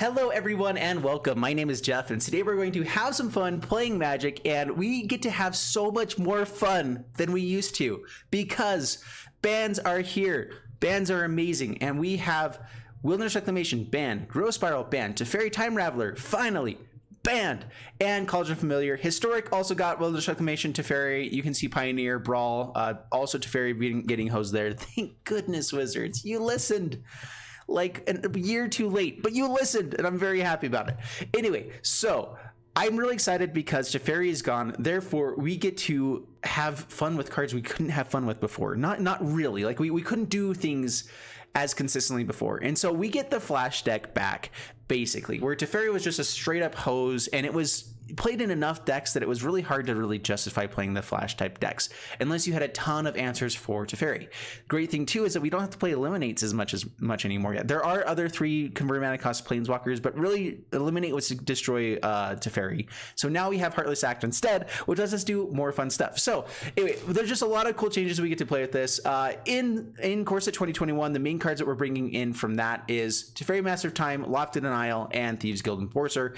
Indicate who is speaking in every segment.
Speaker 1: Hello everyone and welcome. My name is Jeff and today we're going to have some fun playing Magic, and we get to have so much more fun than we used to because bans are here. Bans are amazing, and we have Wilderness Reclamation banned, Growth Spiral banned, Teferi Time Raveler finally banned, and College of Familiar. Historic also got Wilderness Reclamation, Teferi. You can see Pioneer, Brawl, also Teferi getting hosed there. Thank goodness, Wizards, you listened. Like a year too late, but you listened, and I'm very happy about it. Anyway, so I'm really excited because Teferi is gone. Therefore, we get to have fun with cards we couldn't have fun with before. Not really. Like we couldn't do things as consistently before. And so we get the Flash deck back, basically, where Teferi was just a straight up hose, and it was played in enough decks that it was really hard to really justify playing the Flash type decks unless you had a ton of answers for Teferi. Great thing too is that we don't have to play Eliminates as much anymore yet. There are other 3 converted mana cost Planeswalkers, but really Eliminate was to destroy Teferi. So now we have Heartless Act instead, which lets us do more fun stuff. So anyway, there's just a lot of cool changes we get to play with this. In course of 2021, the main cards that we're bringing in from that is Teferi Master of Time, Lofted Denial, and Thieves Guild Enforcer.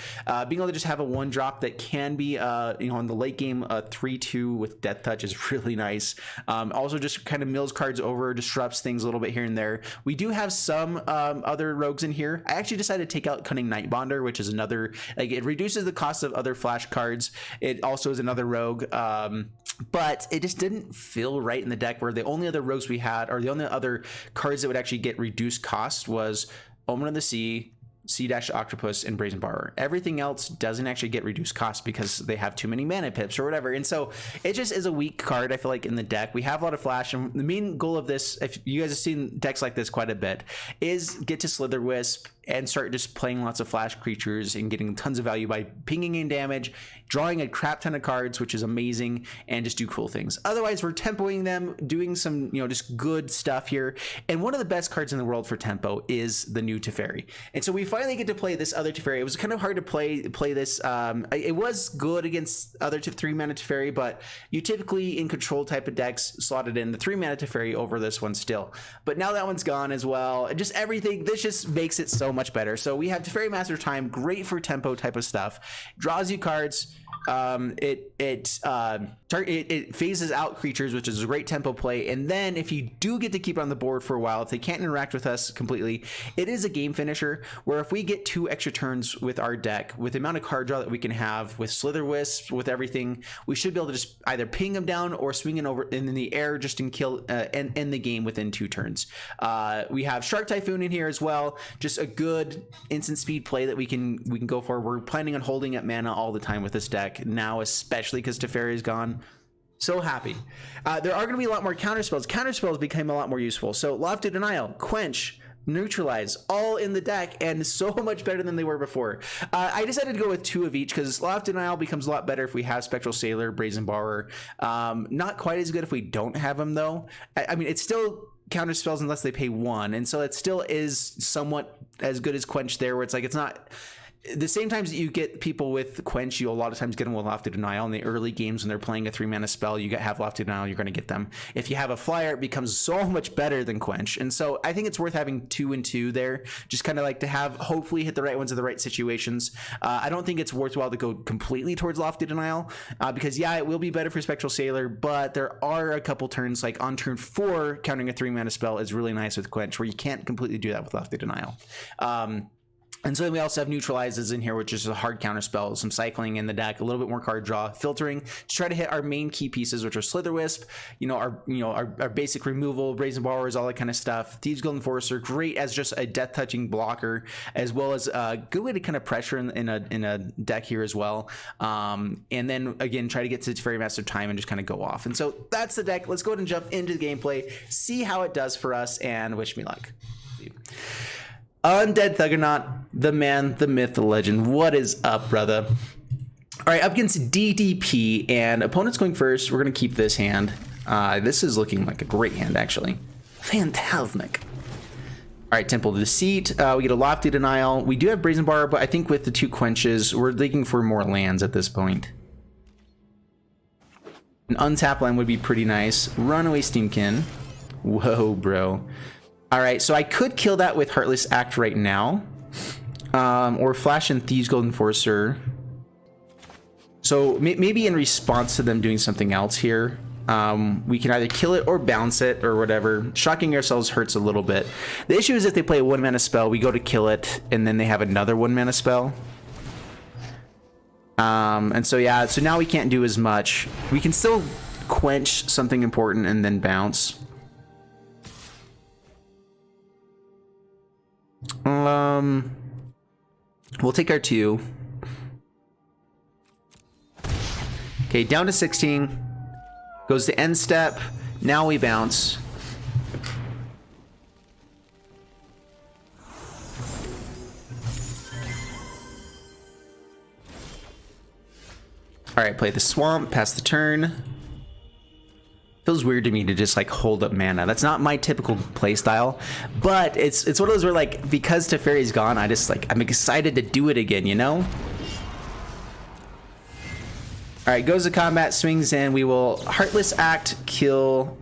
Speaker 1: Being able to just have a 1-drop that can be in the late game 3/2 with Death Touch is really nice. Also just kind of mills cards over, disrupts things a little bit here and there. We do have some other rogues in here. I actually decided to take out Cunning Nightbonder, which is another, like, it reduces the cost of other Flash cards. It also is another rogue, but it just didn't feel right in the deck, where the only other rogues we had, or the only other cards that would actually get reduced cost, was Omen of the Sea, Sea-Octopus, and Brazen Borrower. Everything else doesn't actually get reduced cost because they have too many mana pips or whatever. And so it just is a weak card, I feel like, in the deck. We have a lot of Flash, and the main goal of this, if you guys have seen decks like this quite a bit, is get to Slither Wisp and start just playing lots of Flash creatures and getting tons of value by pinging in damage, drawing a crap ton of cards, which is amazing, and just do cool things. Otherwise, we're tempoing them, doing some, just good stuff here. And one of the best cards in the world for tempo is the new Teferi. And so we finally get to play this other Teferi. It was kind of hard to play this. It was good against other 3-mana Teferi, but you typically, in control type of decks, slotted in the 3-mana Teferi over this one still. But now that one's gone as well. Just everything, this just makes it so much better. So we have Teferi Master of Time, great for tempo type of stuff. Draws you cards. It phases out creatures, which is a great tempo play. And then if you do get to keep it on the board for a while, if they can't interact with us completely, it is a game finisher, where if we get 2 extra turns with our deck, with the amount of card draw that we can have with Slither Wisp, with everything, we should be able to just either ping them down or swing it over in the air just and kill and end the game within 2 turns. We have Shark Typhoon in here as well, just a good instant speed play that we can go for. We're planning on holding up mana all the time with this deck now, especially because Teferi is gone. So happy. There are going to be a lot more counterspells. Counterspells became a lot more useful. So Lofted Denial, Quench, Neutralize, all in the deck, and so much better than they were before. I decided to go with 2 of each because Lofted Denial becomes a lot better if we have Spectral Sailor, Brazen Borrower. Not quite as good if we don't have them, though. I mean, it's still counter spells unless they pay 1, and so it still is somewhat as good as Quench there, where it's like, it's not the same times that you get people with Quench, you a lot of times get them with Lofted Denial. In the early games when they're playing a 3-mana spell, you have Lofted Denial, you're going to get them. If you have a flyer, it becomes so much better than Quench. And so I think it's worth having 2 and 2 there, just kind of like to have, hopefully hit the right ones in the right situations. I don't think it's worthwhile to go completely towards Lofted Denial, because yeah, it will be better for Spectral Sailor, but there are a couple turns, like on turn 4, counting a 3-mana spell is really nice with Quench, where you can't completely do that with Lofted Denial. And so then we also have Neutralizes in here, which is a hard counter spell, some cycling in the deck, a little bit more card draw, filtering to try to hit our main key pieces, which are Slither Wisp, our basic removal, Brazen Borrowers, all that kind of stuff. Thieves Guild Enforcer, great as just a death touching blocker, as well as a good way to kind of pressure in a deck here as well. And then again, try to get to Teferi Master of Time and just kind of go off. And so that's the deck. Let's go ahead and jump into the gameplay, see how it does for us, and wish me luck. Undead Thuggernaut, the man, the myth, the legend. What is up, brother? All right, up against DDP, and opponent's going first. We're going to keep this hand. This is looking like a great hand, actually. Fantastic. All right, Temple of Deceit. We get a Lofty Denial. We do have Brazen Bar, but I think with the 2 Quenches, we're looking for more lands at this point. An untap land would be pretty nice. Runaway Steamkin. Whoa, bro. All right, so I could kill that with Heartless Act right now. or Flash and Thieves Gold Enforcer. So maybe in response to them doing something else here, we can either kill it or bounce it or whatever. Shocking ourselves hurts a little bit. The issue is if they play a 1-mana spell, we go to kill it, and then they have another 1-mana spell. And so yeah, so now we can't do as much. We can still quench something important and then bounce. We'll take our 2. Okay, down to 16. Goes to end step. Now we bounce. All right, play the swamp, pass the turn. Feels weird to me to just like hold up mana. That's not my typical play style, but it's one of those where like, because Teferi's gone, I'm excited to do it again, you know? All right, goes to combat, swings in. We will Heartless Act, kill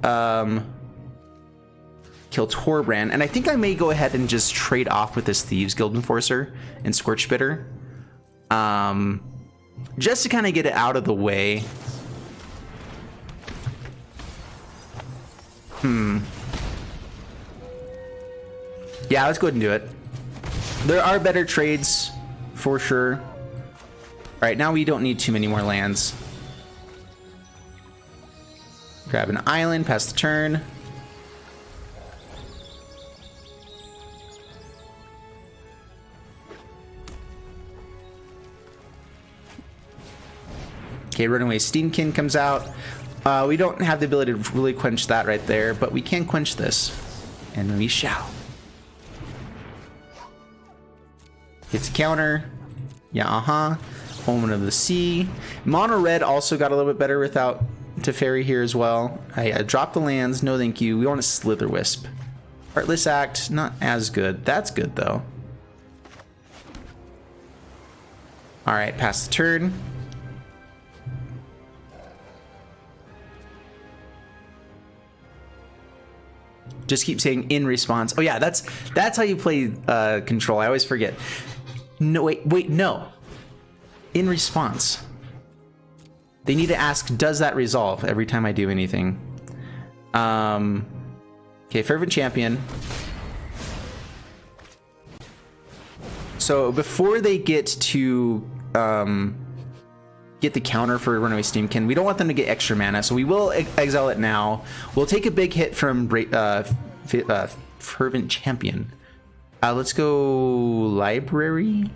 Speaker 1: Torbrand, and I think I may go ahead and just trade off with this Thieves Guild Enforcer and Scorch Bitter, just to kind of get it out of the way. Yeah, let's go ahead and do it. There are better trades for sure. All right, now we don't need too many more lands. Grab an island, pass the turn. Okay, Runaway Steamkin comes out. We don't have the ability to really quench that right there, but we can quench this, and we shall. Hits counter. Yeah, Omen of the Sea. Mono Red also got a little bit better without Teferi here as well. I dropped the lands. No thank you. We want a Slither Wisp. Heartless Act, not as good. That's good though. All right, pass the turn. Just keep saying in response. Oh yeah, that's how you play control. I always forget. No, wait, no. In response. They need to ask, does that resolve every time I do anything? Okay, Fervent Champion. So before they get to get the counter for Runaway Steamkin, we don't want them to get extra mana, so we will exile it now. We'll take a big hit from Fervent Champion. Let's go Library.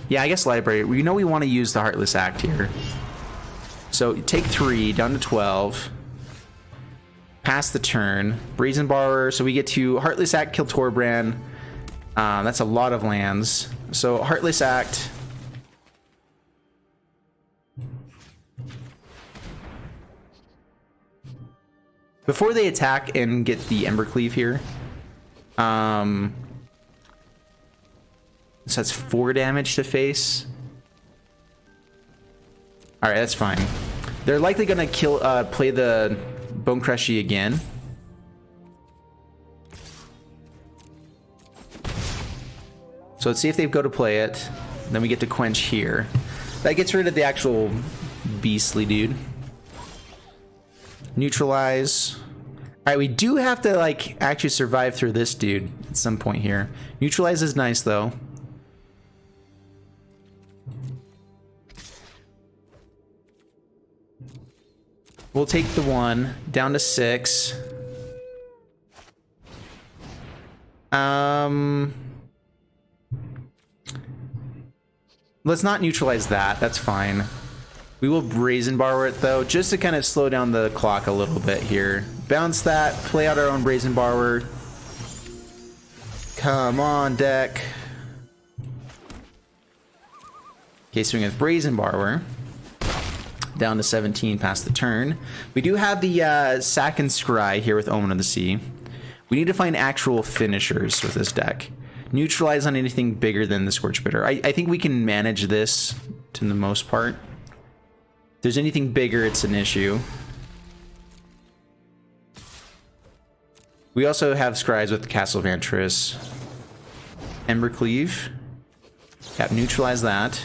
Speaker 1: Yeah, I guess Library. We know we want to use the Heartless Act here. So take 3, down to 12. Pass the turn. Brazen Borrower, so we get to Heartless Act, kill Torbrand. That's a lot of lands. So Heartless Act. Before they attack and get the Embercleave here. So that's 4 damage to face. All right, that's fine. They're likely gonna play the Bone Crushy again. So let's see if they go to play it. Then we get to quench here. That gets rid of the actual beastly dude. Neutralize. All right, we do have to like actually survive through this dude at some point here. Neutralize is nice though. We'll take the 1 down to 6. Let's not neutralize that. That's fine. We will Brazen Borrower it though, just to kind of slow down the clock a little bit here. Bounce that, play out our own Brazen Borrower. Come on, deck. Okay, swing with Brazen Borrower. Down to 17 past the turn. We do have the Sack and Scry here with Omen of the Sea. We need to find actual finishers with this deck. Neutralize on anything bigger than the Scorch Bitter. I think we can manage this to the most part. If there's anything bigger, it's an issue. We also have Scries with Castle Vantress. Embercleave. Yep, neutralize that.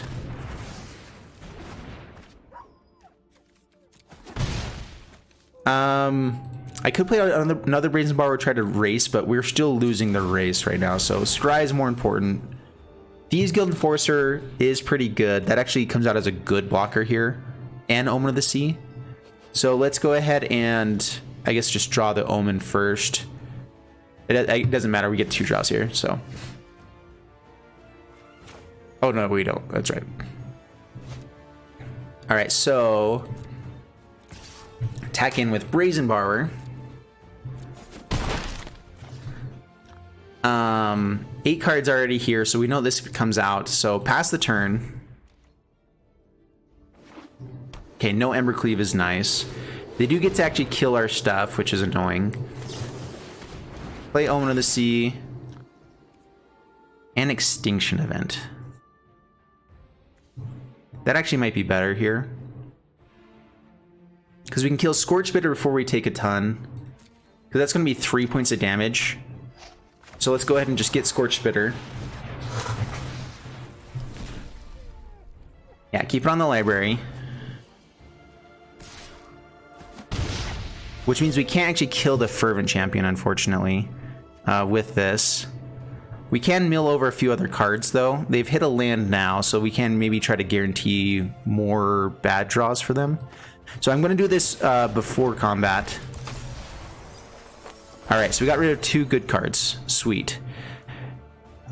Speaker 1: I could play another Brazen Bar or try to race, but we're still losing the race right now, so Scry is more important. Thieves Guild Enforcer is pretty good. That actually comes out as a good blocker here. And Omen of the Sea. So let's go ahead and, I guess, just draw the Omen first. It doesn't matter, we get 2 draws here, so. Oh no, we don't, that's right. Alright, so attack in with Brazen Borrower. 8 cards already here, so we know this comes out. So pass the turn. Okay, no Embercleave is nice. They do get to actually kill our stuff, which is annoying. Play Omen of the Sea. And Extinction Event. That actually might be better here. Because we can kill Scorchbitter before we take a ton. Because that's going to be 3 points of damage. So let's go ahead and just get Scorchbitter. Yeah, keep it on the library. Which means we can't actually kill the Fervent Champion, unfortunately, with this. We can mill over a few other cards, though. They've hit a land now, so we can maybe try to guarantee more bad draws for them. So I'm going to do this before combat. Alright, so we got rid of 2 good cards. Sweet.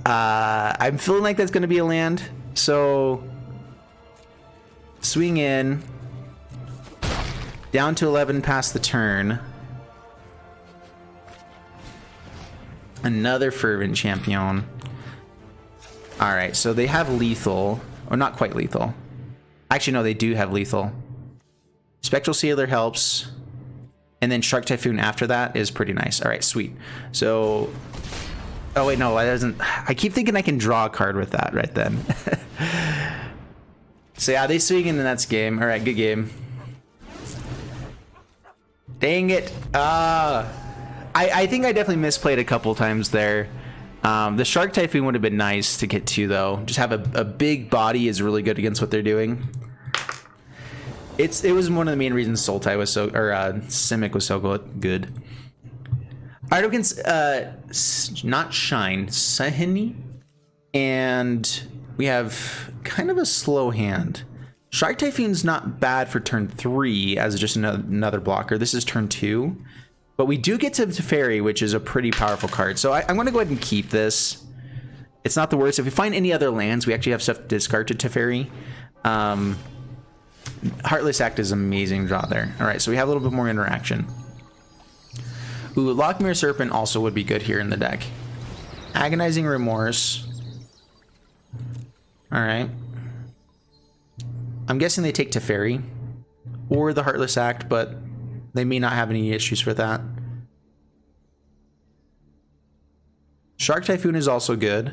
Speaker 1: I'm feeling like that's going to be a land. So, swing in. Down to 11 past the turn. Another Fervent Champion. Alright, so they have lethal. Or not quite lethal. Actually, no, they do have lethal. Spectral Sealer helps. And then Shark Typhoon after that is pretty nice. Alright, sweet. So... Oh wait, no, that doesn't... I keep thinking I can draw a card with that right then. So yeah, they swing and then that's game. Alright, good game. Dang it. I think I definitely misplayed a couple times there. The Shark Typhoon would have been nice to get to, though. Just have a big body is really good against what they're doing. It was one of the main reasons Sultai was so, or Simic was so good. Ardokin's not Shine, Sahini, and we have kind of a slow hand. Shark Typhoon's not bad for turn 3 as just another blocker. This is turn 2, but we do get to TEFERI, which is a pretty powerful card. So I'm going to go ahead and keep this. It's not the worst. If we find any other lands, we actually have stuff to discard to TEFERI. Heartless Act is an amazing draw there. All right, so we have a little bit more interaction. Ooh, Lockmere Serpent also would be good here in the deck. Agonizing Remorse. All right. I'm guessing they take TEFERI or the Heartless Act, but they may not have any issues with that. Shark Typhoon is also good.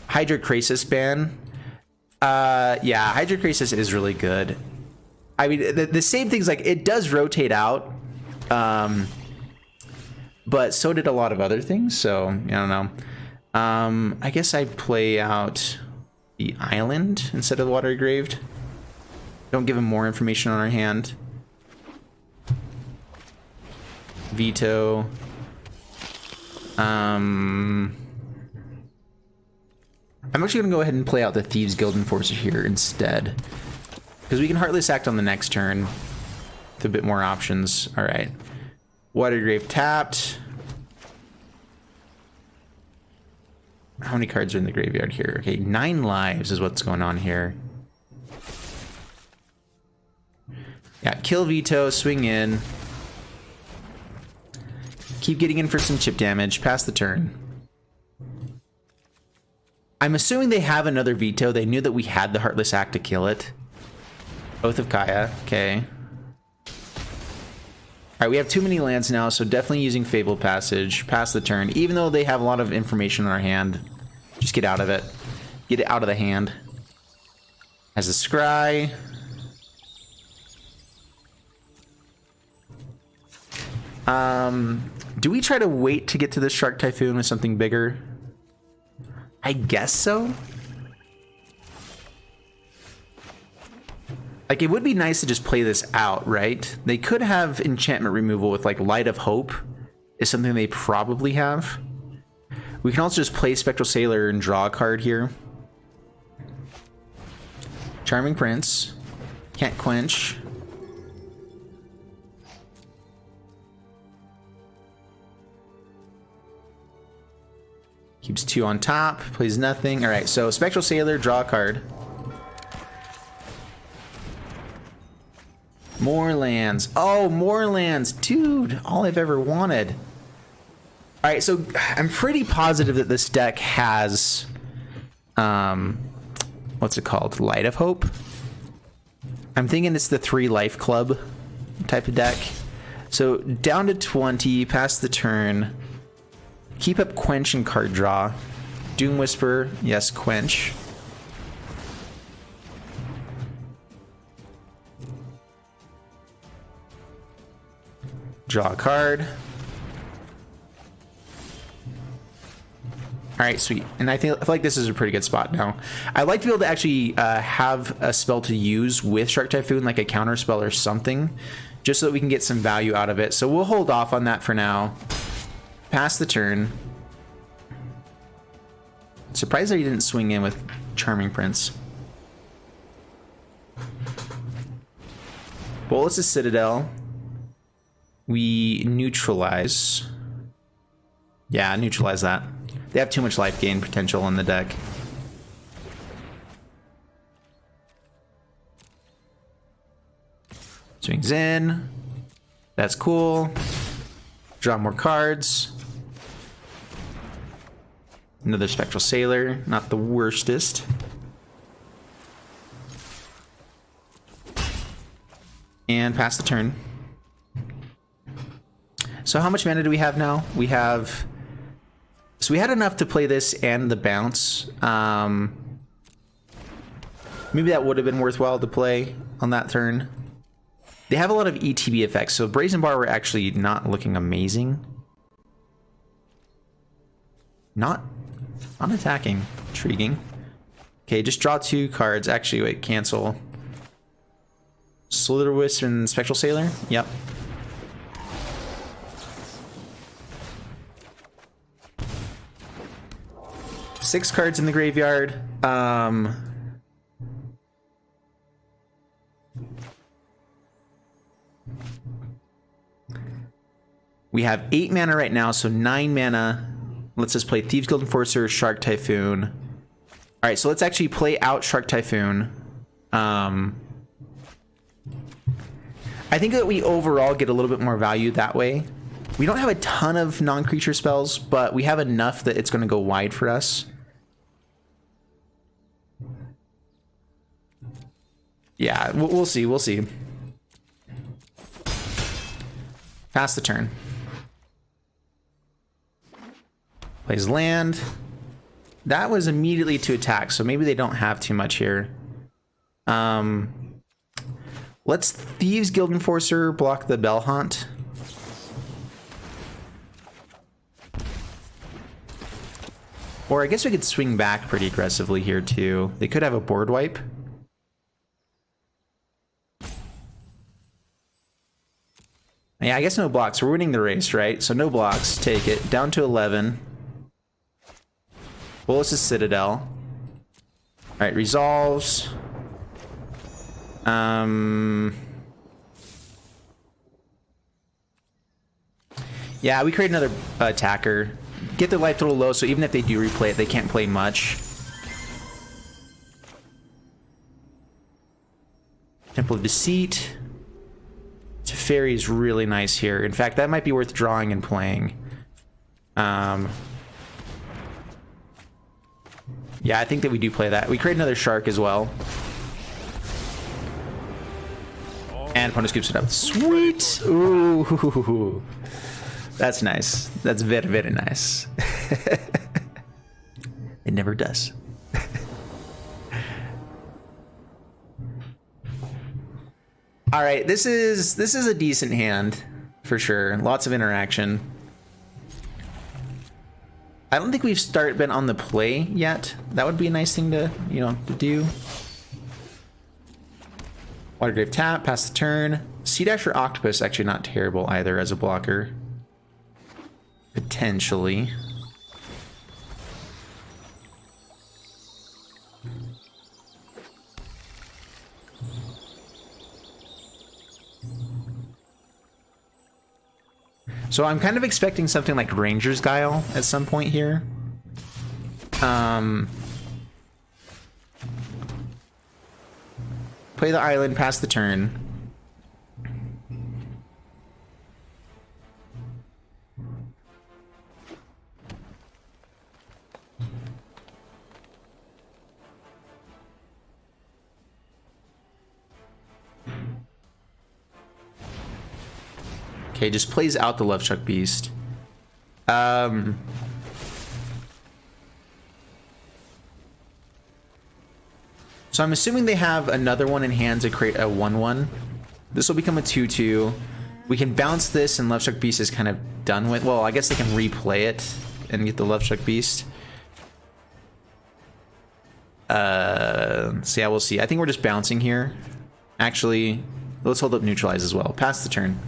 Speaker 1: Hydra Krasis ban. Yeah, Hydra Krasis is really good. I mean, the same thing's like, it does rotate out, but so did a lot of other things, so I don't know. I guess I'd play out the island instead of the Water Engraved. Don't give him more information on our hand. Veto. I'm actually going to go ahead and play out the Thieves Guild Enforcer here instead. Because we can Heartless Act on the next turn with a bit more options. Alright. Watergrave tapped. How many cards are in the graveyard here? Okay, 9 lives is what's going on here. Yeah, kill Veto, swing in. Keep getting in for some chip damage, pass the turn. I'm assuming they have another Veto. They knew that we had the Heartless Act to kill it. Oath of Kaya, okay. Alright, we have too many lands now, so definitely using Fabled Passage. Pass the turn. Even though they have a lot of information in our hand, just get out of it. Get it out of the hand. As a Scry. Do we try to wait to get to the Shark Typhoon with something bigger? I guess so. Like, it would be nice to just play this out, right? They could have enchantment removal with, like, Light of Hope is something they probably have. We can also just play Spectral Sailor and draw a card here. Charming Prince. Can't quench. Keeps 2 on top, plays nothing. All right, so Spectral Sailor, draw a card. More lands. Oh, more lands. Dude, all I've ever wanted. All right, so I'm pretty positive that this deck has, what's it called? Light of Hope? I'm thinking it's the 3 Life Club type of deck. So down to 20, pass the turn. Keep up Quench and card draw. Doom Whisper, yes, Quench. Draw a card. All right, sweet. And I feel like this is a pretty good spot now. I'd like to be able to actually have a spell to use with Shark Typhoon, like a counter spell or something, just so that we can get some value out of it. So we'll hold off on that for now. Pass the turn. Surprised that he didn't swing in with Charming Prince. Bolus is Citadel. We neutralize. Yeah, neutralize that. They have too much life gain potential in the deck. Swings in. That's cool. Draw more cards. Another Spectral Sailor, not the worstest. And pass the turn. So how much mana do we have now? We have... So we had enough to play this and the bounce. Maybe that would have been worthwhile to play on that turn. They have a lot of ETB effects, so Brazen Bar were actually not looking amazing. Not attacking. Intriguing. Okay, just draw 2 cards. Actually, wait, cancel. Slitherwisp and Spectral Sailor? Yep. Six cards in the graveyard. We have 8 mana right now, so 9 mana. Let's just play Thieves Guild Enforcer, Shark Typhoon. All right, so let's actually play out Shark Typhoon. I think that we overall get a little bit more value that way. We don't have a ton of non-creature spells, but we have enough that it's going to go wide for us. Yeah, we'll see. We'll see. Pass the turn. Plays land. That was immediately to attack, so maybe they don't have too much here. Let's Thieves Guild Enforcer block the Bell Haunt. Or I guess we could swing back pretty aggressively here too. They could have a board wipe. Yeah, I guess no blocks. We're winning the race, right? So no blocks. Take it. Down to 11. Bolus is Citadel. All right, resolves. Yeah, we create another attacker. Get their life total low, so even if they do replay it, they can't play much. Temple of Deceit. Teferi is really nice here. In fact, that might be worth drawing and playing. Yeah, I think that we do play that. We create another shark as well. And opponent scoops it up. Sweet! Ooh. That's nice. That's very, very nice. It never does. All right, this is a decent hand for sure. Lots of interaction. I don't think we've been on the play yet. That would be a nice thing to, you know, to do. Watergrave tap, pass the turn. Sea Dash or Octopus, actually not terrible either as a blocker. Potentially. So I'm kind of expecting something like Ranger's Guile at some point here. Play the island, pass the turn. Okay, just plays out the Love Struck Beast. So I'm assuming they have another one in hand to create a 1/1. This will become a 2/2. We can bounce this and Love Struck Beast is kind of done with. Well, I guess they can replay it and get the Love Struck Beast. So yeah, we'll see. I think we're just bouncing here. Actually, let's hold up Neutralize as well. Pass the turn.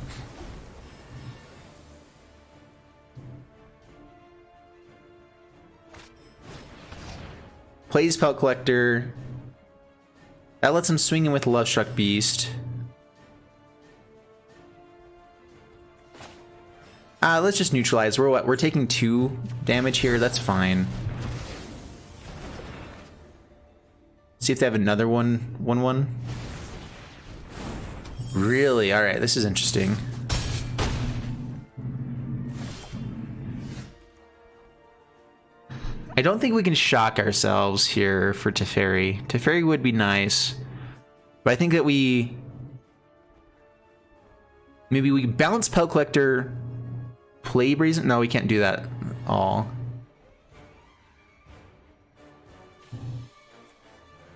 Speaker 1: Plays Pelt Collector. That lets him swing in with Love Struck Beast. Let's just neutralize. We're taking 2 damage here. That's fine. See if they have another 1/1. Really? All right. This is interesting. I don't think we can shock ourselves here for Teferi. Teferi would be nice, but I think that maybe we bounce Pelt Collector, play Brazen. No, we can't do that all.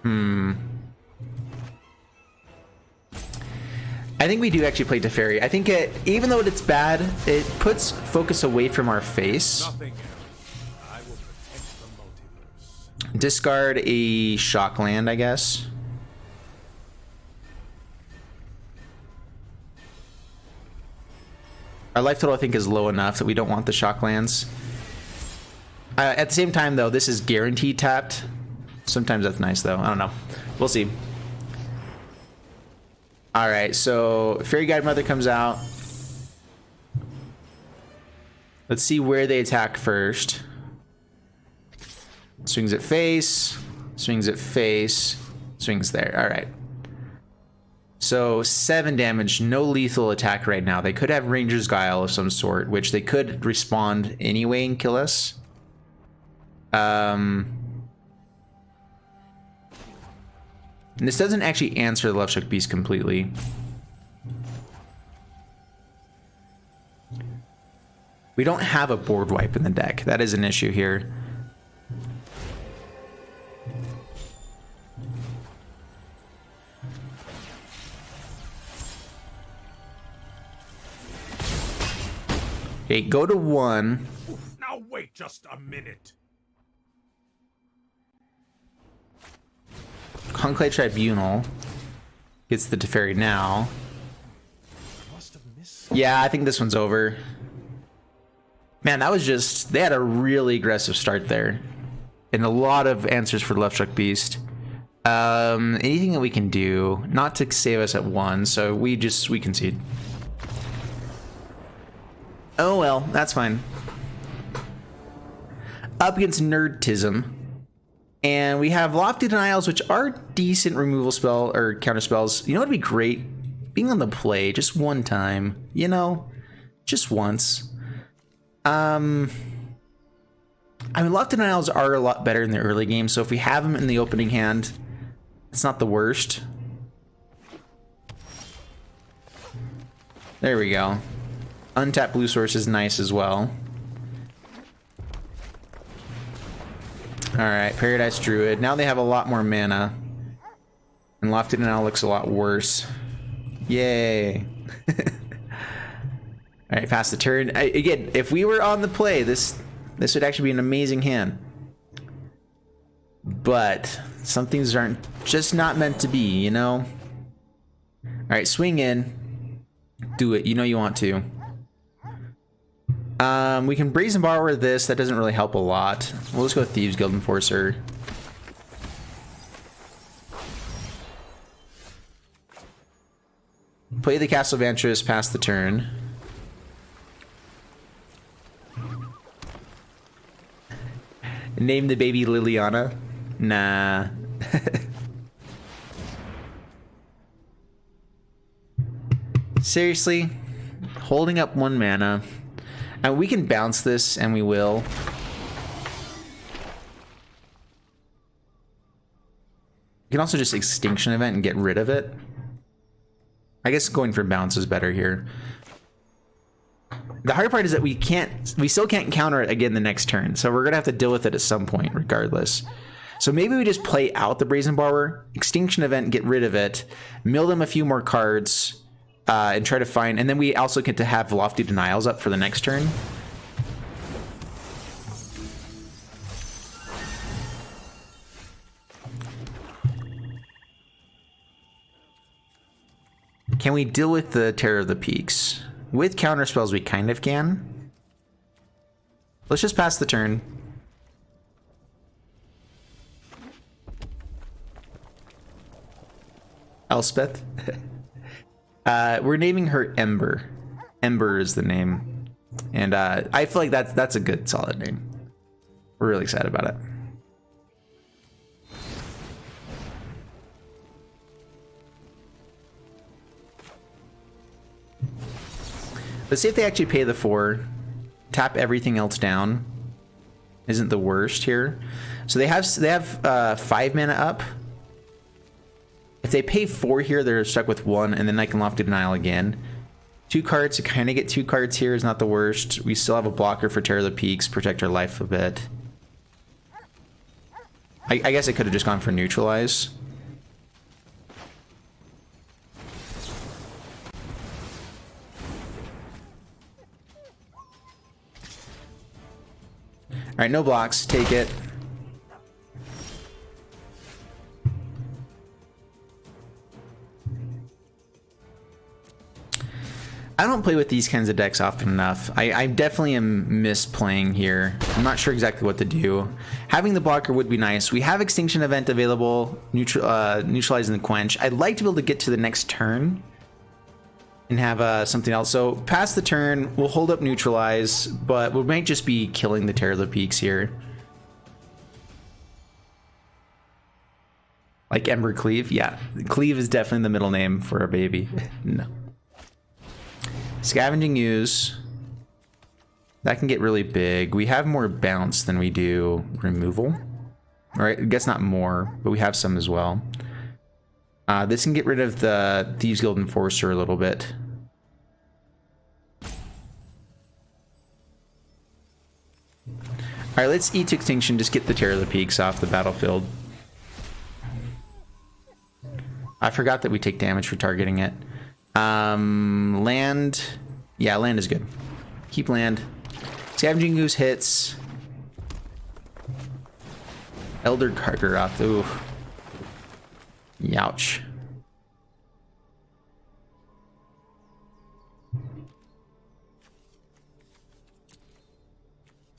Speaker 1: I think we do actually play Teferi. I think even though it's bad, it puts focus away from our face. Discard a shock land, I guess. Our life total, I think, is low enough that we don't want the shock lands. At the same time, though, this is guaranteed tapped. Sometimes that's nice, though. I don't know. We'll see. All right, so Fairy Godmother comes out. Let's see where they attack first. Swings at face, swings at face, swings there. All right. So 7 damage, no lethal attack right now. They could have Ranger's Guile of some sort, which they could respond anyway and kill us. And this doesn't actually answer the Love Struck Beast completely. We don't have a board wipe in the deck. That is an issue here. Okay, go to 1.
Speaker 2: Now wait just a minute.
Speaker 1: Conclave Tribunal gets the Teferi now. Yeah, I think this one's over. Man, that was just... They had a really aggressive start there. And a lot of answers for Love Struck Beast. Anything that we can do, not to save us at 1, so we concede. Oh well, that's fine. Up against Nerdtism. And we have Lofty Denials, which are decent removal spell or counter spells. You know what would be great? Being on the play just one time. You know? Just once. I mean, Lofty Denials are a lot better in the early game, so if we have them in the opening hand, it's not the worst. There we go. Untapped blue source is nice as well. Alright, Paradise Druid. Now they have a lot more mana. And Lofty Denial looks a lot worse. Yay. All right, pass the turn. Again, if we were on the play, this would actually be an amazing hand. But some things aren't just not meant to be, you know? All right, swing in. Do it. You know you want to. We can Brazen Borrower this. That doesn't really help a lot. We'll just go with Thieves Guild Enforcer. Play the Castle of Vantress, pass the turn. Name the baby Liliana. Nah. Seriously? Holding up 1 mana. And we can bounce this, and we will. You can also just Extinction Event and get rid of it. I guess going for bounce is better here. The hard part is that we still can't counter it again the next turn, so we're gonna have to deal with it at some point regardless. So maybe we just play out the Brazen Borrower, Extinction Event, get rid of it, mill them a few more cards, and try to find, and then we also get to have Lofty Denials up for the next turn. Can we deal with the Terror of the Peaks? With counter spells, we kind of can. Let's just pass the turn. Elspeth. We're naming her Ember. Ember is the name. And I feel like that's a good, solid name. We're really excited about it. Let's see if they actually pay the 4. Tap everything else down. Isn't the worst here. So they have 5 mana up. If they pay 4 here, they're stuck with 1, and then I can Lofty Denial again. 2 cards to kind of get 2 cards here is not the worst. We still have a blocker for Terror of the Peaks, protect our life a bit. I guess I could have just gone for Neutralize. All right, no blocks. Take it. I don't play with these kinds of decks often enough. I definitely am misplaying here. I'm not sure exactly what to do. Having the blocker would be nice. We have Extinction Event available, neutralizing the Quench. I'd like to be able to get to the next turn and have something else. So pass the turn, we'll hold up Neutralize, but we might just be killing the Terror of the Peaks here. Like Ember Cleave? Yeah, Cleave is definitely the middle name for a baby. No. Scavenging Ooze. That can get really big. We have more bounce than we do removal. All right, I guess not more, but we have some as well. This can get rid of the Thieves Guild Enforcer a little bit. All right, let's eat to Extinction, just get the Terror of the Peaks off the battlefield. I forgot that we take damage for targeting it. Land. Yeah, land is good. Keep land. Scavenging Goose hits. Elder Gargaroth. Ooh. Youch.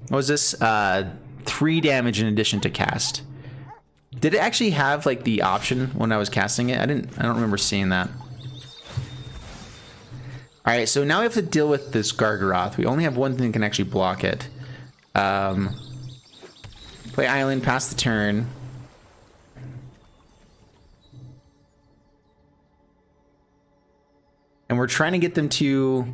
Speaker 1: What was this? 3 damage in addition to cast. Did it actually have like the option when I was casting it? I don't remember seeing that. All right, so now we have to deal with this Gargaroth. We only have one thing that can actually block it. Play Island, pass the turn. And we're trying to get them to...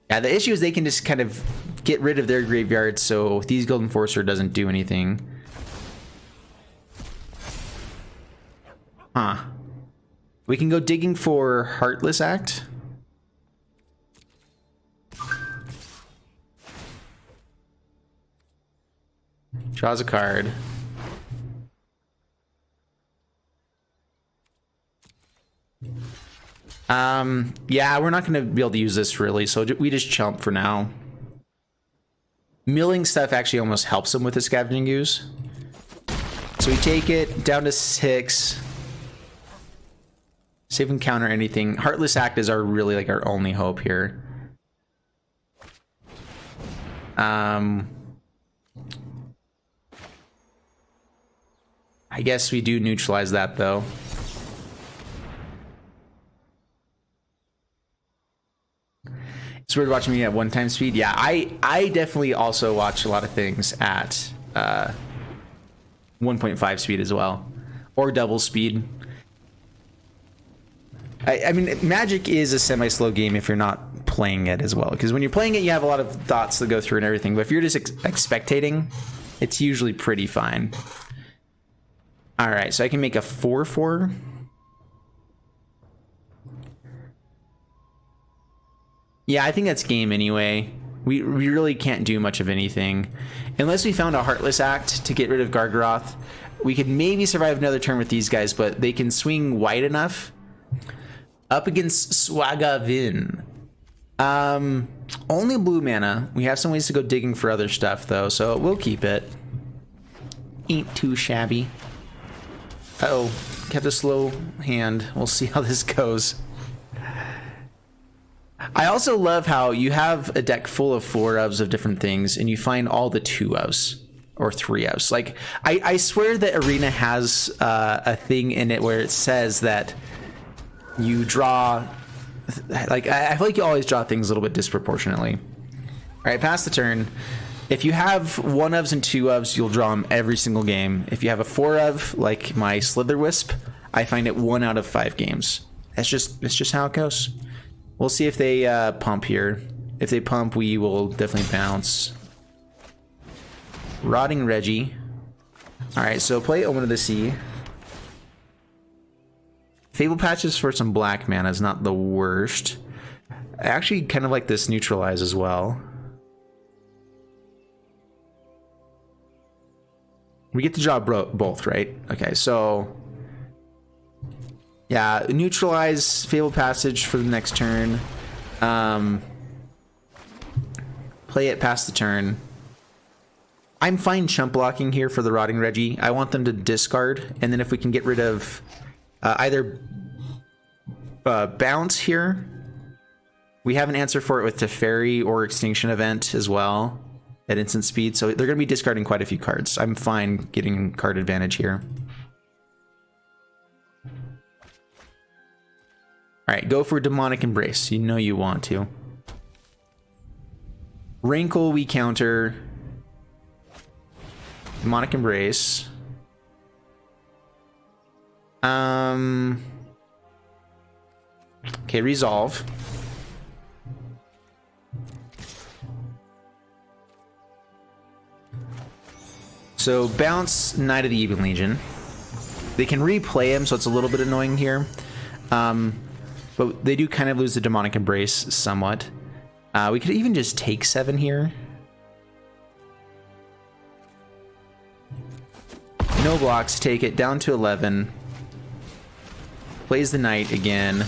Speaker 1: Yeah, the issue is they can just kind of get rid of their graveyard, so Thieves Guild Enforcer doesn't do anything. Huh. We can go digging for Heartless Act. Draws a card. Yeah, we're not going to be able to use this really, so we just chump for now. Milling stuff actually almost helps him with the scavenging ooze. So we take it down to 6. See if we can counter anything. Heartless Act is really like our only hope here. I guess we do neutralize that though. It's weird watching me at 1x speed. Yeah, I definitely also watch a lot of things at 1.5 speed as well, or double speed. I mean, Magic is a semi-slow game if you're not playing it as well, because when you're playing it, you have a lot of thoughts that go through and everything. But if you're just spectating, it's usually pretty fine. All right, so I can make a 4/4. Yeah, I think that's game anyway. We really can't do much of anything. Unless we found a Heartless Act to get rid of Gargaroth, we could maybe survive another turn with these guys, but they can swing wide enough. Up against Swagavin. Only blue mana. We have some ways to go digging for other stuff, though, so we'll keep it. Ain't too shabby. Uh-oh, kept a slow hand. We'll see how this goes. I also love how you have a deck full of 4-ofs of different things, and you find all the 2-ofs or 3-ofs. Like, I swear that Arena has a thing in it where it says that you draw... Like, I feel like you always draw things a little bit disproportionately. All right, pass the turn. If you have 1-ofs and 2-ofs, you'll draw them every single game. If you have a 4-of, like my Slitherwisp, I find it 1 out of 5 games. It's just how it goes. We'll see if they pump here. If they pump, we will definitely bounce. Rotting Reggie. All right, so play Omen of the Sea. Fable Patches for some black mana is not the worst. I actually kind of like this Neutralize as well. We get to draw both, right? Okay, so... yeah, Neutralize Fable Passage for the next turn. Play it past the turn. I'm fine chump blocking here for the Rotting Reggie. I want them to discard, and then if we can get rid of either bounce here. We have an answer for it with Teferi or Extinction Event as well at instant speed, so they're going to be discarding quite a few cards. I'm fine getting card advantage here. Alright, go for Demonic Embrace. You know you want to. Rankle, we counter. Demonic Embrace. Okay, Resolve. So, bounce Knight of the Even Legion. They can replay him, so it's a little bit annoying here. But they do kind of lose the Demonic Embrace somewhat. We could even just take 7 here. No blocks, take it down to 11. Plays the Knight again.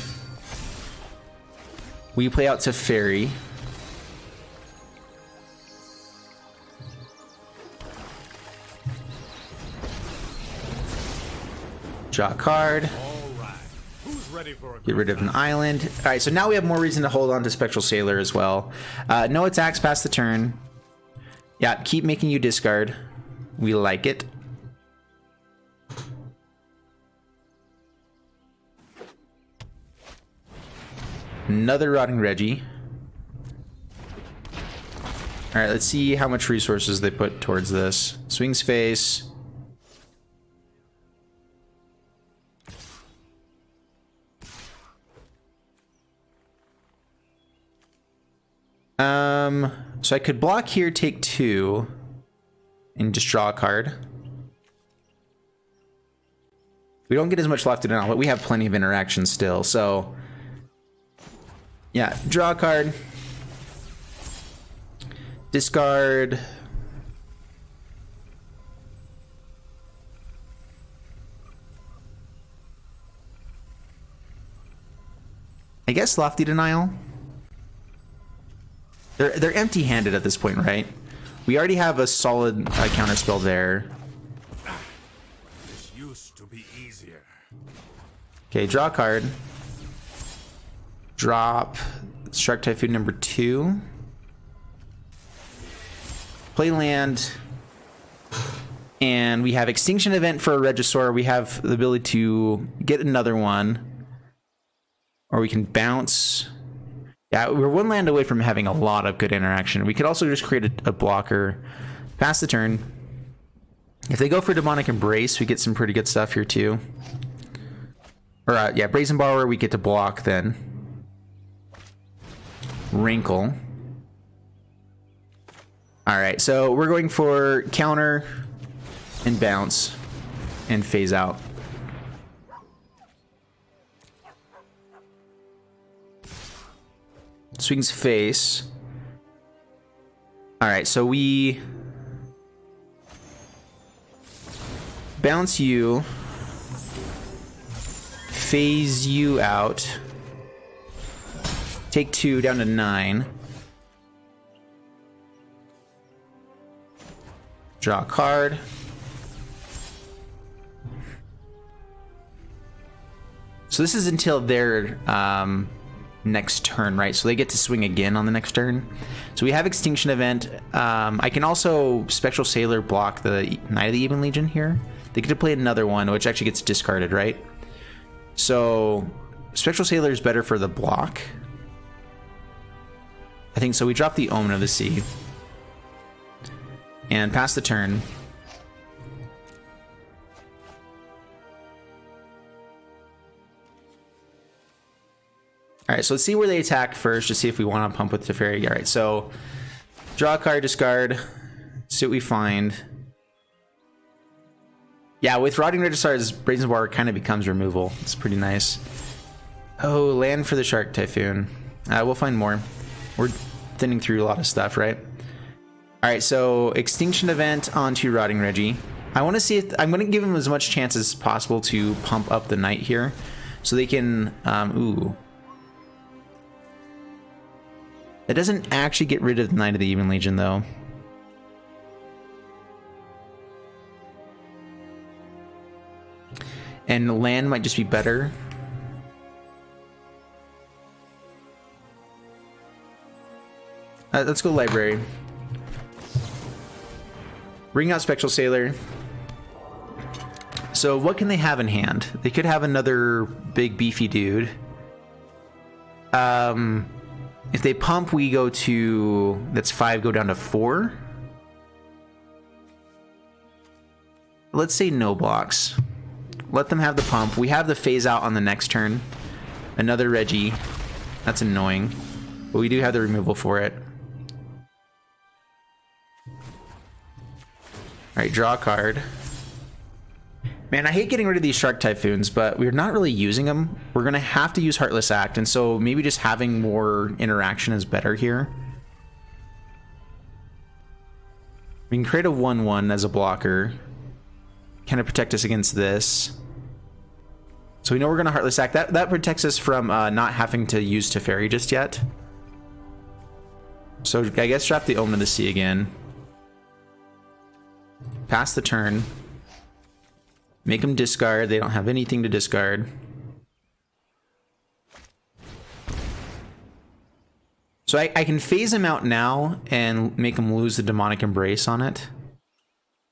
Speaker 1: We play out Teferi. Draw a card. Get rid of an island. All right, so now we have more reason to hold on to Spectral Sailor as well. No attacks past the turn. Yeah, keep making you discard. We like it. Another Rotting Reggie. All right, let's see how much resources they put towards this. Swings Face. So I could block here, take 2, and just draw a card. We don't get as much left in it, but we have plenty of interaction still, so... yeah, draw a card. Discard. I guess Lofty Denial. They're empty-handed at this point, right? We already have a solid counterspell there.
Speaker 2: This used to be easier.
Speaker 1: Okay, draw a card. Drop Shark Typhoon number 2. Play land. And we have Extinction Event for a Regisaur. We have the ability to get another one. Or we can bounce. Yeah, we're one land away from having a lot of good interaction. We could also just create a blocker. Pass the turn. If they go for Demonic Embrace, we get some pretty good stuff here too. Or yeah, Brazen Borrower, we get to block then. Wrinkle. Alright, so we're going for counter and bounce and phase out. Swings face. Alright, so we bounce you, phase you out, take 2 down to 9, draw a card, so this is until their next turn, right? So they get to swing again on the next turn. So we have Extinction Event. I can also Spectral Sailor block the Knight of the Even Legion here. They get to play another one, which actually gets discarded, right? So Spectral Sailor is better for the block, I think. So we drop the Omen of the Sea and pass the turn. Alright, so let's see where they attack first, to see if we want to pump with Teferi. Alright, so draw a card, discard, see what we find. Yeah, with Rotting Regisaur's Brazen Bar kind of becomes removal. It's pretty nice. Oh, land for the Shark Typhoon. We'll find more. We're thinning through a lot of stuff, right? Alright, so Extinction Event onto Rotting Regi. I want to see if I'm going to give them as much chance as possible to pump up the Knight here, so they can ooh. It doesn't actually get rid of the Knight of the Even Legion, though. And land might just be better. Let's go library. Bring out Spectral Sailor. So what can they have in hand? They could have another big beefy dude. If they pump, we go to, that's 5, go down to 4. Let's say no blocks. Let them have the pump. We have the phase out on the next turn. Another Regi. That's annoying. But we do have the removal for it. Alright, draw a card. Man, I hate getting rid of these Shark Typhoons, but we're not really using them. We're going to have to use Heartless Act, and so maybe just having more interaction is better here. We can create a 1/1 as a blocker. Kind of protect us against this. So we know we're going to Heartless Act. That protects us from not having to use Teferi just yet. So I guess drop the Omen of the Sea again. Pass the turn. Make them discard. They don't have anything to discard. So I can phase them out now and make them lose the Demonic Embrace on it.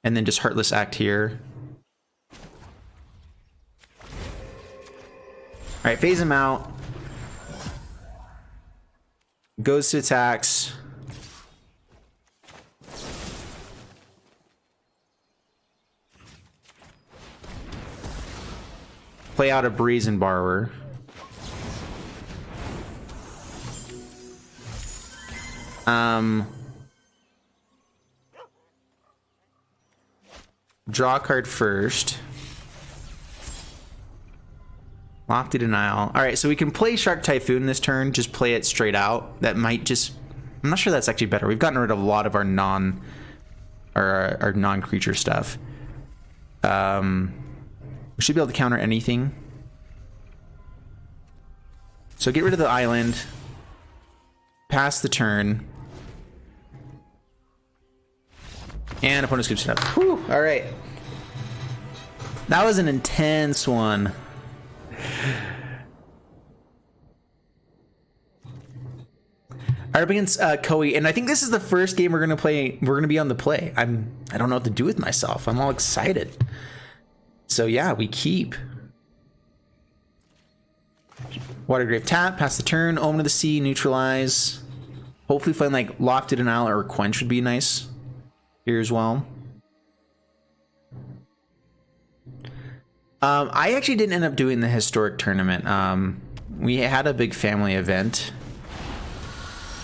Speaker 1: And then just Heartless Act here. Alright, phase them out. Goes to attacks. Play out a Brazen Borrower. Draw a card first. Lofty Denial. Alright, so we can play Shark Typhoon this turn, just play it straight out. That might just, I'm not sure that's actually better. We've gotten rid of a lot of our non-creature stuff. We should be able to counter anything. So get rid of the island. Pass the turn. And opponent scoops it up. Whew, all right. That was an intense one. Up against Koei, and I think this is the first game we're gonna play. We're gonna be on the play. I don't know what to do with myself. I'm all excited. So yeah, we keep. Watergrave tap, pass the turn, Omen of the Sea, neutralize. Hopefully find like Lofted Denial or Quench would be nice here as well. I actually didn't end up doing the historic tournament. We had a big family event.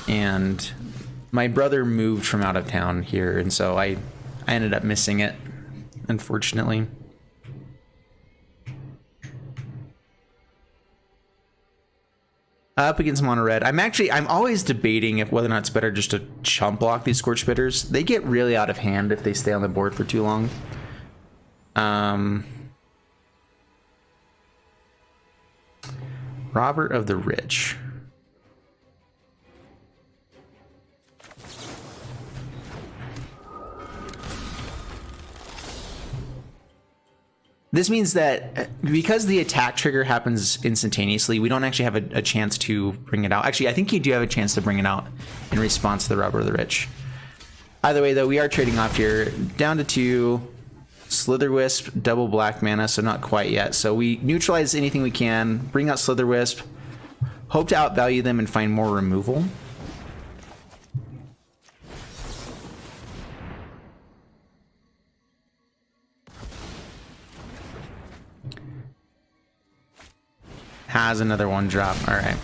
Speaker 1: And my brother moved from out of town here, and so I ended up missing it, unfortunately. Up against mono red. I'm always debating if whether or not it's better just to chump block these Scorch Bitters. They get really out of hand if they stay on the board for too long. Robert of the Rich. This means that because the attack trigger happens instantaneously, we don't actually have a chance to bring it out. Actually, I think you do have a chance to bring it out in response to the Robber of the Rich. Either way, though, we are trading off here. Down to 2. Slitherwisp, double black mana, so not quite yet. So we neutralize anything we can, bring out Slitherwisp, hope to outvalue them and find more removal. Has another 1-drop. All right.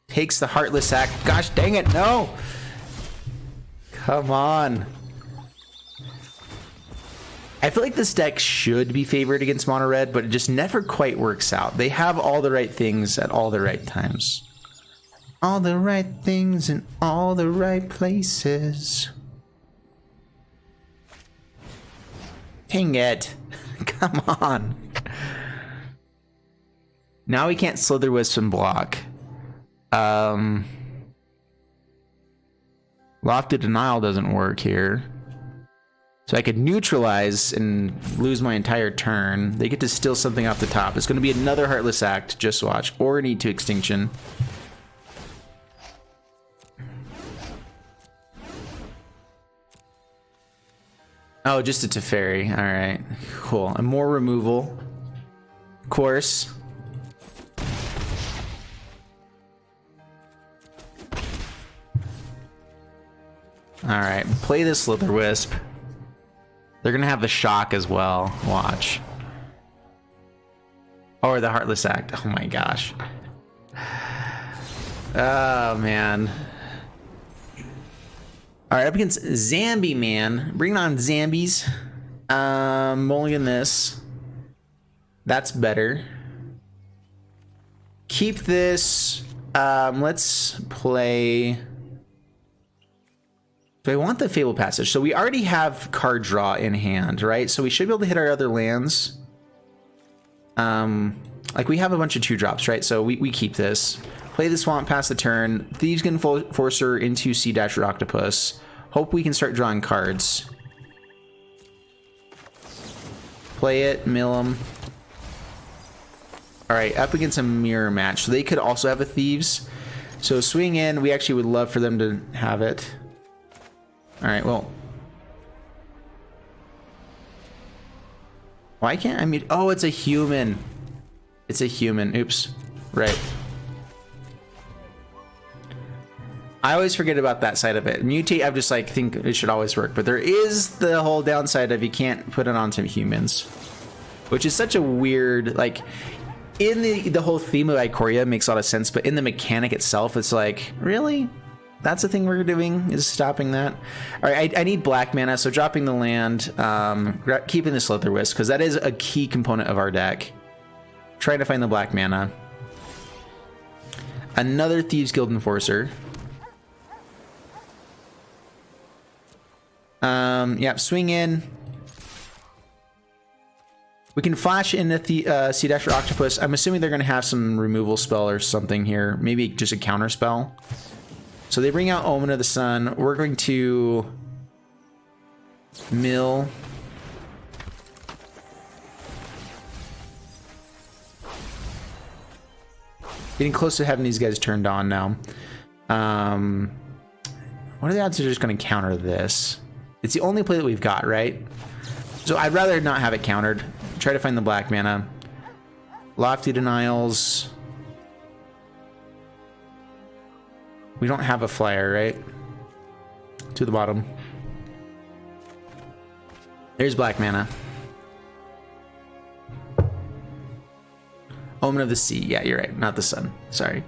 Speaker 1: Takes the Heartless Sack. Gosh dang it, no! Come on. I feel like this deck should be favored against mono red, but it just never quite works out. They have all the right things at all the right times. All the right things in all the right places. Dang it. Come on. Now we can't Slitherwisp and block. Lofted Denial doesn't work here. So I could neutralize and lose my entire turn. They get to steal something off the top. It's going to be another Heartless Act, just watch. Or Need to Extinction. Oh, just a Teferi. Alright, cool. And more removal. Of course. Alright, play this Slitherwisp. They're gonna have the shock as well. Watch. Or the Heartless Act. Oh my gosh. Oh man. Alright, up against Zambi Man. Bring on Zambies. Mulligan this. That's better. Keep this. Let's play. Do I want the Fable Passage? So we already have card draw in hand, right? So we should be able to hit our other lands. Like we have a bunch of 2-drops, right? So we keep this. Play the Swamp, pass the turn. Thieves can force her into Sea-Dasher Octopus. Hope we can start drawing cards. Play it, mill them. Alright, up against a mirror match. So they could also have a Thieves. So swing in, we actually would love for them to have it. Alright, well. Why can't I meet? Oh, it's a human. It's a human. Oops. Right. I always forget about that side of it. Mutate, I'm just like, think it should always work. But there is the whole downside of you can't put it onto humans. Which is such a weird, like, in the whole theme of Ikoria makes a lot of sense, but in the mechanic itself, it's like, really? That's the thing we're doing, is stopping that. All right, I need black mana, so dropping the land, keeping the Slitherwisp, because that is a key component of our deck. Trying to find the black mana. Another Thieves Guild Enforcer. Yeah, swing in. We can flash in the Sea Dasher Octopus. I'm assuming they're going to have some removal spell or something here. Maybe just a counter spell. So they bring out Omen of the Sun. We're going to mill. Getting close to having these guys turned on now. What are the odds they're just going to counter this? It's the only play that we've got, right? So I'd rather not have it countered. Try to find the black mana. Lofty Denials. We don't have a flyer, right? To the bottom. There's black mana. Omen of the Sea. Yeah, you're right. Not the sun. Sorry.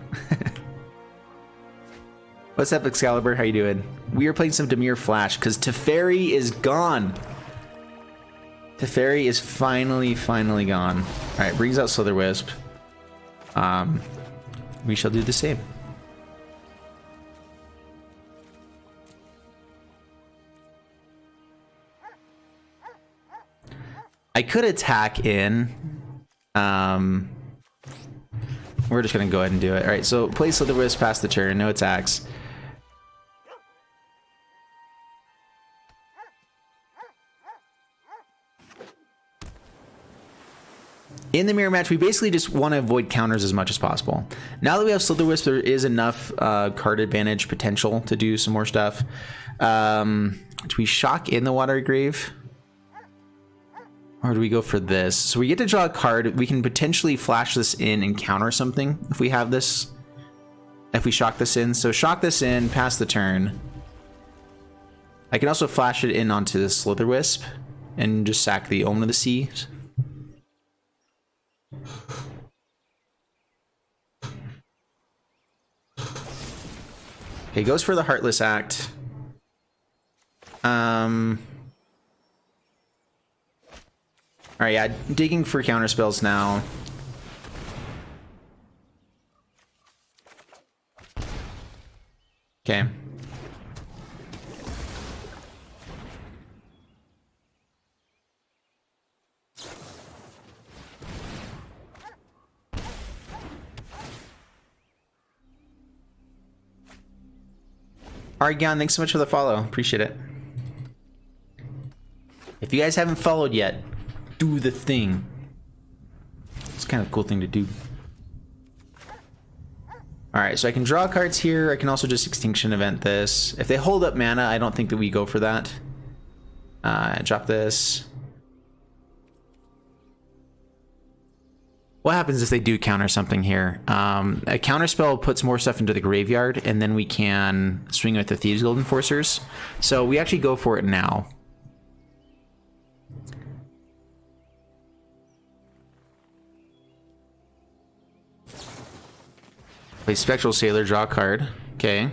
Speaker 1: What's up, Excalibur? How you doing? We are playing some Dimir Flash because TEFERI is gone. TEFERI is finally gone. All right, brings out Slither Wisp. We shall do the same. I could attack in. We're just gonna go ahead and do it. All right, so play Slither Wisp past the turn. No attacks. In the mirror match, we basically just want to avoid counters as much as possible. Now that we have Slither Wisp, there is enough card advantage potential to do some more stuff. Do we shock in the Watery Grave? Or do we go for this? So we get to draw a card. We can potentially flash this in and counter something if we have this. If we shock this in. So shock this in, pass the turn. I can also flash it in onto the Slither Wisp and just sack the Omen of the Sea. Okay, goes for the Heartless Act. Alright, yeah, digging for counter spells now. Okay. Argon, thanks so much for the follow. Appreciate it. If you guys haven't followed yet, do the thing. It's kind of a cool thing to do. Alright, so I can draw cards here. I can also just Extinction Event this. If they hold up mana, I don't think that we go for that. Drop this. What happens if they do counter something here? A counter spell puts more stuff into the graveyard, and then we can swing with the Thieves Guild Enforcers. So we actually go for it now. Play Spectral Sailor, draw a card. Okay.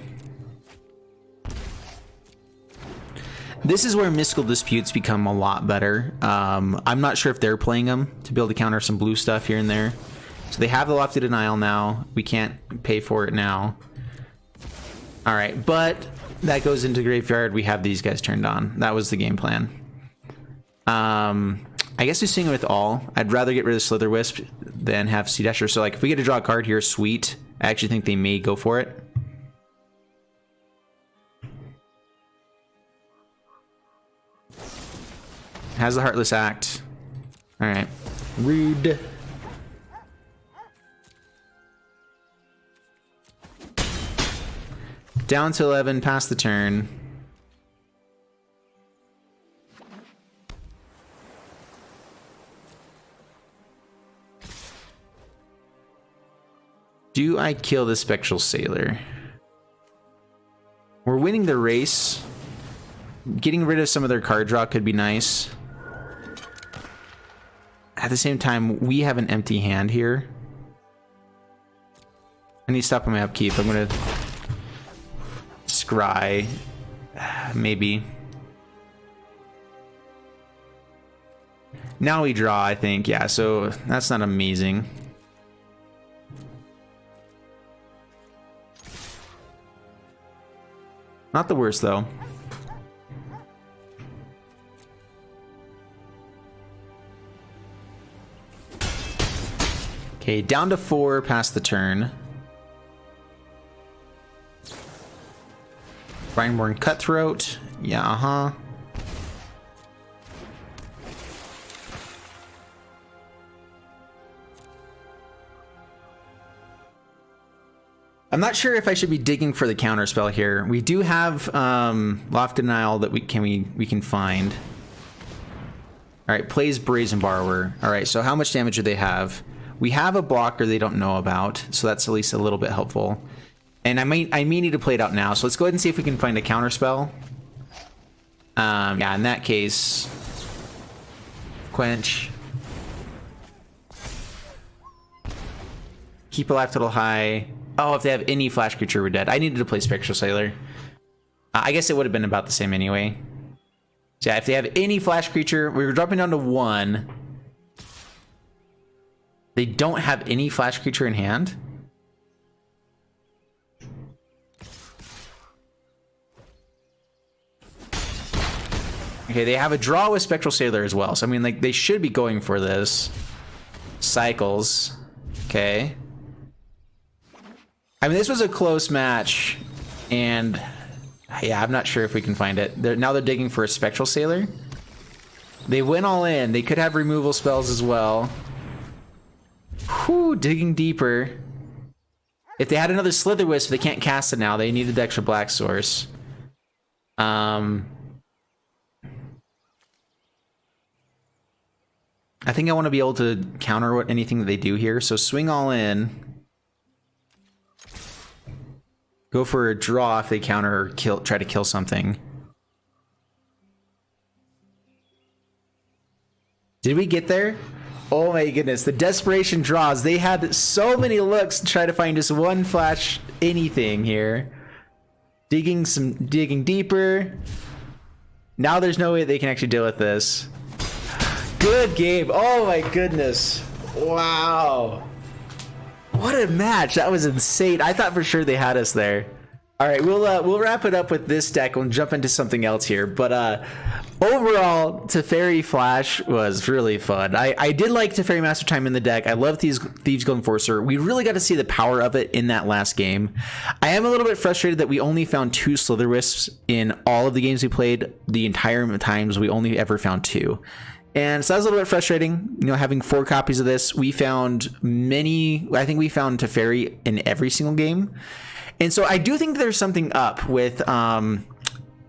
Speaker 1: This is where Mystical Disputes become a lot better. I'm not sure if they're playing them to be able to counter some blue stuff here and there. So they have the Lofty Denial now. We can't pay for it now. All right, but that goes into graveyard. We have these guys turned on. That was the game plan. I guess we swing with all. I'd rather get rid of Slither Wisp than have Sea Dasher. So like if we get to draw a card here, sweet. I actually think they may go for it. Has the Heartless Act. All right. Rude. Down to 11, past the turn. Do I kill the Spectral Sailor? We're winning the race. Getting rid of some of their card draw could be nice. At the same time, we have an empty hand here. I need to stop on my upkeep. I'm gonna scry. Maybe. Now we draw, I think. Yeah, so that's not amazing. Not the worst, though. Okay, down to 4 past the turn. Brineborn Cutthroat. Yeah, I'm not sure if I should be digging for the counter spell here. We do have Loft Denial that we can find. All right, plays Brazen Borrower. All right, so how much damage do they have? We have a blocker they don't know about, so that's at least a little bit helpful. And I may need to play it out now, so let's go ahead and see if we can find a counter spell. Yeah, in that case, Quench. Keep a life total high. Oh, if they have any flash creature, we're dead. I needed to play Spectral Sailor. I guess it would have been about the same anyway. So yeah, if they have any flash creature, we were dropping down to 1. They don't have any flash creature in hand. Okay, they have a draw with Spectral Sailor as well. So I mean, like, they should be going for this. Cycles. Okay. I mean, this was a close match, and yeah, I'm not sure if we can find it. Now they're digging for a Spectral Sailor. They went all in. They could have removal spells as well. Whew, digging deeper. If they had another Slither Wisp, they can't cast it now. They needed the extra black source. I think I want to be able to counter anything that they do here. So swing all in. Go for a draw if they counter or try to kill something. Did we get there? Oh my goodness, the desperation draws. They had so many looks to try to find just one flash anything here. Digging deeper. Now there's no way they can actually deal with this. Good game. Oh my goodness. Wow. What a match. That was insane. I thought for sure they had us there. All right, we'll wrap it up with this deck. We'll jump into something else here. But overall, Teferi Flash was really fun. I did like Teferi Master Time in the deck. I love Thieves Guild Enforcer. We really got to see the power of it in that last game. I am a little bit frustrated that we only found 2 Slither Wisps in all of the games we played. The entire times we only ever found 2. And so that was a little bit frustrating, you know, having 4 copies of this. We found I think we found Teferi in every single game. And so I do think there's something up with,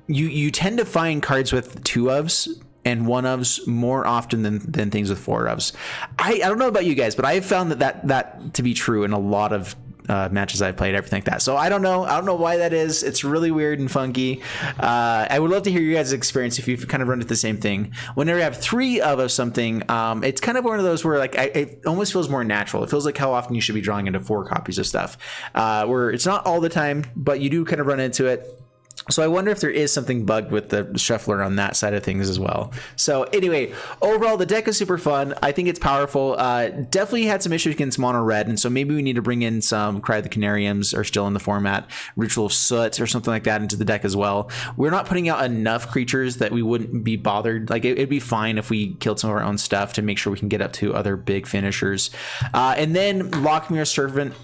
Speaker 1: you tend to find cards with 2 ofs and 1 ofs more often than things with 4 ofs. I don't know about you guys, but I have found that to be true in a lot of matches I've played, everything like that. So I don't know why that is. It's really weird and funky. I would love to hear your guys' experience if you've kind of run into the same thing. Whenever you have 3 of something, it's kind of one of those where like it almost feels more natural. It feels like how often you should be drawing into 4 copies of stuff. Where it's not all the time, but you do kind of run into it. So I wonder if there is something bugged with the shuffler on that side of things as well. So anyway, overall, the deck is super fun. I think it's powerful. Definitely had some issues against mono red, and so maybe we need to bring in some Cry of the Canariums are still in the format, Ritual of Soot or something like that into the deck as well. We're not putting out enough creatures that we wouldn't be bothered. Like it'd be fine if we killed some of our own stuff to make sure we can get up to other big finishers. And then Lockmere Servant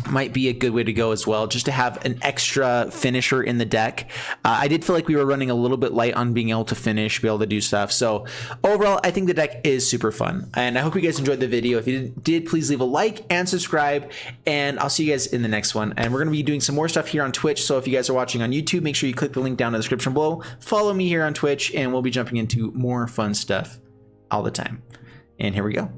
Speaker 1: might be a good way to go as well, just to have an extra finisher in the deck. I did feel like we were running a little bit light on being able to finish, be able to do stuff. So overall, I think the deck is super fun, and I hope you guys enjoyed the video. If you did, please leave a like and subscribe, and I'll see you guys in the next one. And we're going to be doing some more stuff here on Twitch, so if you guys are watching on YouTube, make sure you click the link down in the description below. Follow me here on Twitch, and we'll be jumping into more fun stuff all the time. And here we go.